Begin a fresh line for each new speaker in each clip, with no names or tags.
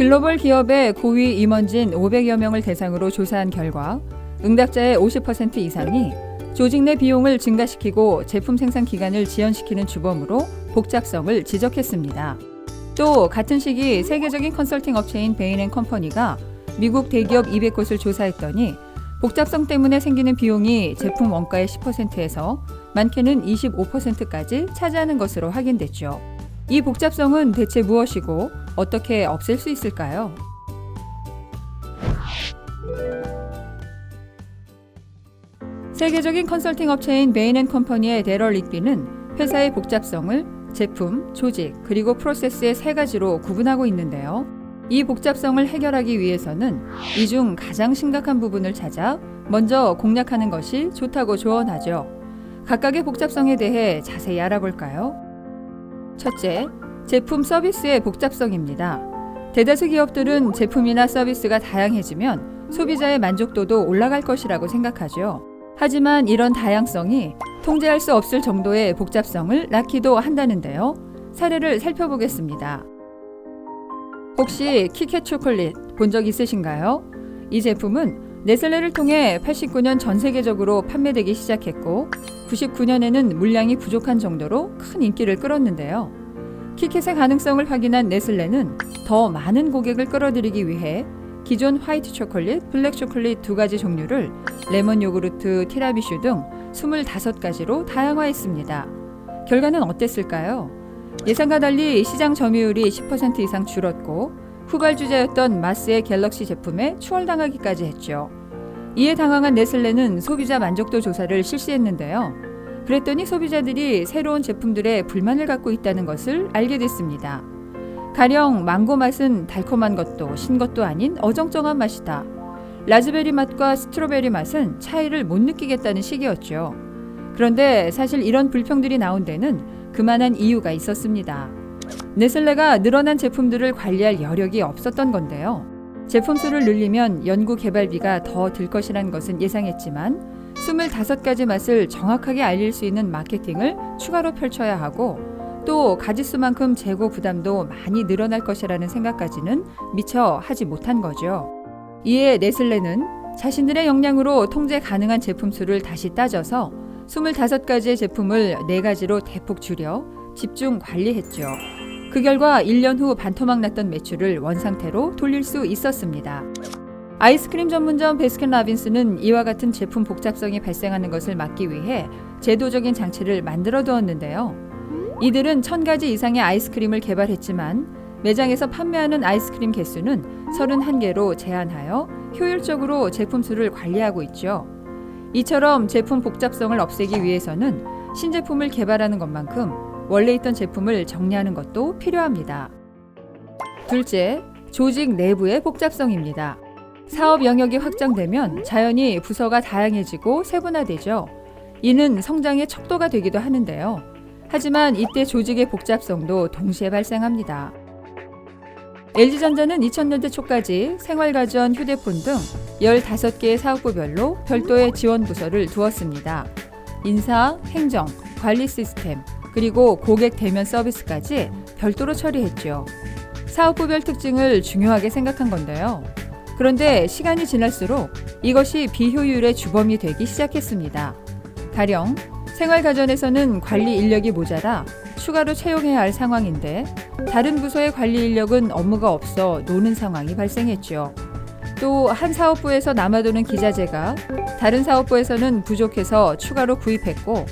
글로벌 기업의 고위 임원진 500여 명을 대상으로 조사한 결과 응답자의 50% 이상이 조직 내 비용을 증가시키고 제품 생산 기간을 지연시키는 주범으로 복잡성을 지적했습니다. 또 같은 시기 세계적인 컨설팅 업체인 베인앤컴퍼니가 미국 대기업 200곳을 조사했더니 복잡성 때문에 생기는 비용이 제품 원가의 10%에서 많게는 25%까지 차지하는 것으로 확인됐죠. 이 복잡성은 대체 무엇이고 어떻게 없앨 수 있을까요? 세계적인 컨설팅 업체인 베인앤컴퍼니의 데럴 릭비는 회사의 복잡성을 제품, 조직, 그리고 프로세스의 세 가지로 구분하고 있는데요. 이 복잡성을 해결하기 위해서는 이 중 가장 심각한 부분을 찾아 먼저 공략하는 것이 좋다고 조언하죠. 각각의 복잡성에 대해 자세히 알아볼까요? 첫째, 제품 서비스의 복잡성입니다. 대다수 기업들은 제품이나 서비스가 다양해지면 소비자의 만족도도 올라갈 것이라고 생각하죠. 하지만 이런 다양성이 통제할 수 없을 정도의 복잡성을 낳기도 한다는데요. 사례를 살펴보겠습니다. 혹시 키캣 초콜릿 본 적 있으신가요? 이 제품은 네슬레를 통해 89년 전 세계적으로 판매되기 시작했고 99년에는 물량이 부족한 정도로 큰 인기를 끌었는데요. 키캣의 가능성을 확인한 네슬레는 더 많은 고객을 끌어들이기 위해 기존 화이트 초콜릿, 블랙 초콜릿 두 가지 종류를 레몬 요구르트, 티라미슈 등 25가지로 다양화했습니다. 결과는 어땠을까요? 예상과 달리 시장 점유율이 10% 이상 줄었고 후발주자였던 마스의 갤럭시 제품에 추월당하기까지 했죠. 이에 당황한 네슬레는 소비자 만족도 조사를 실시했는데요. 그랬더니 소비자들이 새로운 제품들에 불만을 갖고 있다는 것을 알게 됐습니다. 가령 망고 맛은 달콤한 것도 신 것도 아닌 어정쩡한 맛이다. 라즈베리 맛과 스트로베리 맛은 차이를 못 느끼겠다는 식이었죠. 그런데 사실 이런 불평들이 나온 데는 그만한 이유가 있었습니다. 네슬레가 늘어난 제품들을 관리할 여력이 없었던 건데요. 제품 수를 늘리면 연구 개발비가 더 들 것이란 것은 예상했지만 25가지 맛을 정확하게 알릴 수 있는 마케팅을 추가로 펼쳐야 하고 또 가짓수만큼 재고 부담도 많이 늘어날 것이라는 생각까지는 미처 하지 못한 거죠. 이에 네슬레는 자신들의 역량으로 통제 가능한 제품 수를 다시 따져서 25가지의 제품을 4가지로 대폭 줄여 집중 관리했죠. 그 결과 1년 후 반토막 났던 매출을 원상태로 돌릴 수 있었습니다. 아이스크림 전문점 베스킨라빈스는 이와 같은 제품 복잡성이 발생하는 것을 막기 위해 제도적인 장치를 만들어 두었는데요. 이들은 1000가지 이상의 아이스크림을 개발했지만 매장에서 판매하는 아이스크림 개수는 31개로 제한하여 효율적으로 제품 수를 관리하고 있죠. 이처럼 제품 복잡성을 없애기 위해서는 신제품을 개발하는 것만큼 원래 있던 제품을 정리하는 것도 필요합니다. 둘째, 조직 내부의 복잡성입니다. 사업 영역이 확장되면 자연히 부서가 다양해지고 세분화되죠. 이는 성장의 척도가 되기도 하는데요. 하지만 이때 조직의 복잡성도 동시에 발생합니다. LG전자는 2000년대 초까지 생활가전, 휴대폰 등 15개의 사업부별로 별도의 지원 부서를 두었습니다. 인사, 행정, 관리 시스템, 그리고 고객 대면 서비스까지 별도로 처리했죠. 사업부별 특징을 중요하게 생각한 건데요. 그런데 시간이 지날수록 이것이 비효율의 주범이 되기 시작했습니다. 가령 생활가전에서는 관리 인력이 모자라 추가로 채용해야 할 상황인데 다른 부서의 관리 인력은 업무가 없어 노는 상황이 발생했죠. 또 한 사업부에서 남아도는 기자재가 다른 사업부에서는 부족해서 추가로 구입했고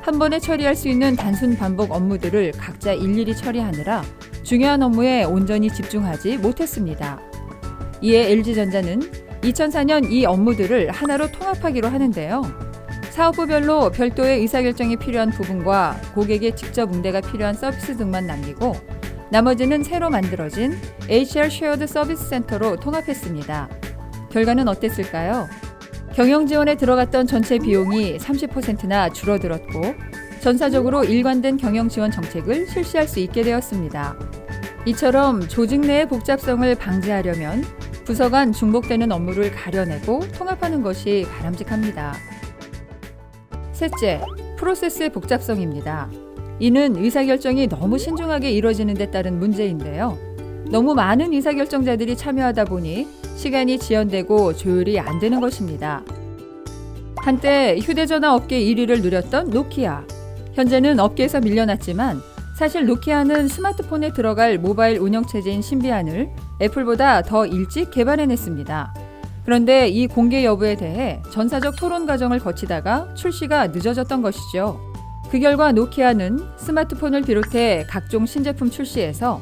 한 번에 처리할 수 있는 단순 반복 업무들을 각자 일일이 처리하느라 중요한 업무에 온전히 집중하지 못했습니다. 이에 LG전자는 2004년 이 업무들을 하나로 통합하기로 하는데요. 사업부별로 별도의 의사결정이 필요한 부분과 고객의 직접 응대가 필요한 서비스 등만 남기고 나머지는 새로 만들어진 HR 쉐어드 서비스 센터로 통합했습니다. 결과는 어땠을까요? 경영 지원에 들어갔던 전체 비용이 30%나 줄어들었고 전사적으로 일관된 경영 지원 정책을 실시할 수 있게 되었습니다. 이처럼 조직 내의 복잡성을 방지하려면 부서 간 중복되는 업무를 가려내고 통합하는 것이 바람직합니다. 셋째, 프로세스의 복잡성입니다. 이는 의사결정이 너무 신중하게 이루어지는 데 따른 문제인데요. 너무 많은 의사결정자들이 참여하다 보니 시간이 지연되고 조율이 안 되는 것입니다. 한때 휴대전화 업계 1위를 누렸던 노키아. 현재는 업계에서 밀려났지만 사실 노키아는 스마트폰에 들어갈 모바일 운영체제인 신비안을 애플보다 더 일찍 개발해냈습니다. 그런데 이 공개 여부에 대해 전사적 토론 과정을 거치다가 출시가 늦어졌던 것이죠. 그 결과 노키아는 스마트폰을 비롯해 각종 신제품 출시에서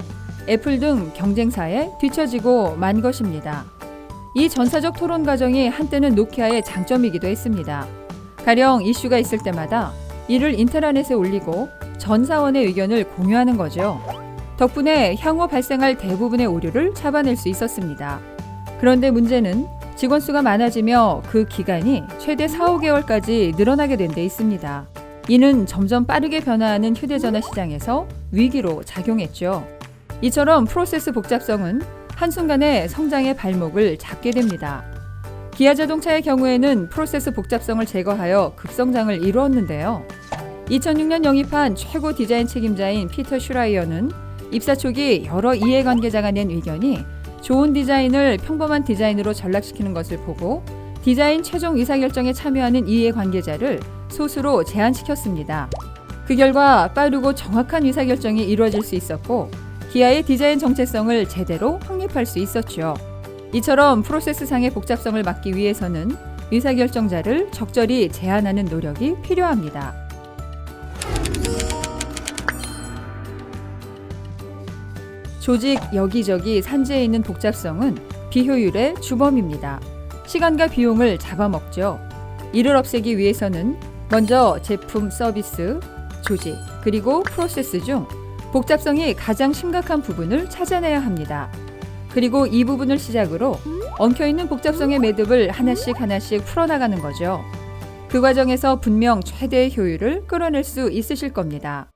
애플 등 경쟁사에 뒤처지고 만 것입니다. 이 전사적 토론 과정이 한때는 노키아의 장점이기도 했습니다. 가령 이슈가 있을 때마다 이를 인터넷에 올리고 전 사원의 의견을 공유하는 거죠. 덕분에 향후 발생할 대부분의 오류를 잡아낼 수 있었습니다. 그런데 문제는 직원 수가 많아지며 그 기간이 최대 4~5개월까지 늘어나게 된 데 있습니다. 이는 점점 빠르게 변화하는 휴대전화 시장에서 위기로 작용했죠. 이처럼 프로세스 복잡성은 한순간에 성장의 발목을 잡게 됩니다. 기아자동차의 경우에는 프로세스 복잡성을 제거하여 급성장을 이루었는데요. 2006년 영입한 최고 디자인 책임자인 피터 슈라이어는 입사 초기 여러 이해관계자가 낸 의견이 좋은 디자인을 평범한 디자인으로 전락시키는 것을 보고 디자인 최종 의사결정에 참여하는 이해관계자를 소수로 제한시켰습니다. 그 결과 빠르고 정확한 의사결정이 이루어질 수 있었고 기아의 디자인 정체성을 제대로 확립할 수 있었죠. 이처럼 프로세스상의 복잡성을 막기 위해서는 의사결정자를 적절히 제한하는 노력이 필요합니다. 조직 여기저기 산재해 있는 복잡성은 비효율의 주범입니다. 시간과 비용을 잡아먹죠. 이를 없애기 위해서는 먼저 제품, 서비스, 조직, 그리고 프로세스 중 복잡성이 가장 심각한 부분을 찾아내야 합니다. 그리고 이 부분을 시작으로 엉켜있는 복잡성의 매듭을 하나씩 풀어나가는 거죠. 그 과정에서 분명 최대의 효율을 끌어낼 수 있으실 겁니다.